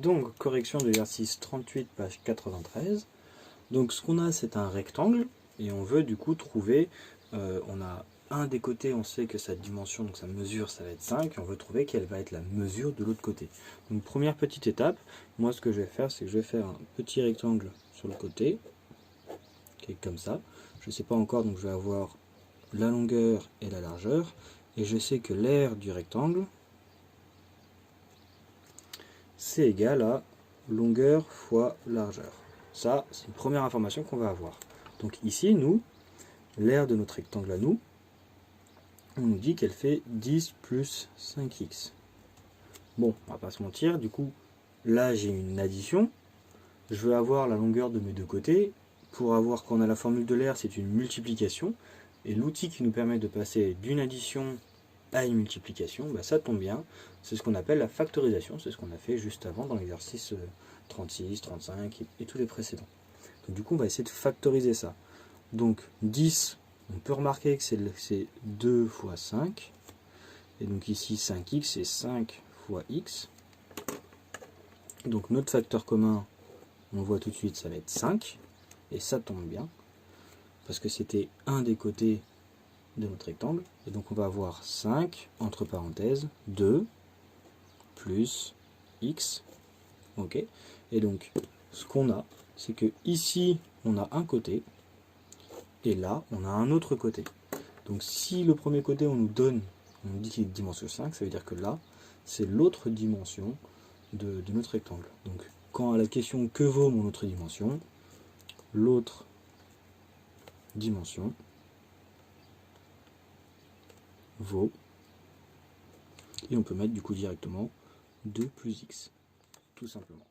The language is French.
Donc, correction de l'exercice 38, page 93. Donc, ce qu'on a, c'est un rectangle, et on veut du coup trouver, on a un des côtés, on sait que sa dimension, donc sa mesure, ça va être 5, et on veut trouver quelle va être la mesure de l'autre côté. Donc, première petite étape, moi ce que je vais faire, c'est que je vais faire un petit rectangle sur le côté, qui est comme ça. Je ne sais pas encore, donc je vais avoir la longueur et la largeur, et je sais que l'aire du rectangle, c'est égal à longueur fois largeur. Ça, c'est une première information qu'on va avoir. Donc ici, nous, l'aire de notre rectangle à nous, on nous dit qu'elle fait 10 plus 5x. Bon, on va pas se mentir, du coup, là j'ai une addition. Je veux avoir la longueur de mes deux côtés. Pour avoir, quand on a la formule de l'aire, c'est une multiplication. Et l'outil qui nous permet de passer d'une addition à une multiplication, bah ça tombe bien, c'est ce qu'on appelle la factorisation, c'est ce qu'on a fait juste avant dans l'exercice 36, 35 et tous les précédents. Donc du coup on va essayer de factoriser ça. Donc 10, on peut remarquer que c'est 2 fois 5, et donc ici 5x c'est 5 fois x. Donc notre facteur commun, on voit tout de suite, ça va être 5, et ça tombe bien, parce que c'était un des côtés de notre rectangle, et donc on va avoir 5, entre parenthèses, 2, plus x, ok, et donc ce qu'on a, c'est que ici, on a un côté, et là, on a un autre côté. Donc si le premier côté, on nous dit qu'il est de dimension 5, ça veut dire que là, c'est l'autre dimension de notre rectangle. Donc quand à la question que vaut mon autre dimension, l'autre dimension vaut, et on peut mettre du coup directement 2 plus x, tout simplement.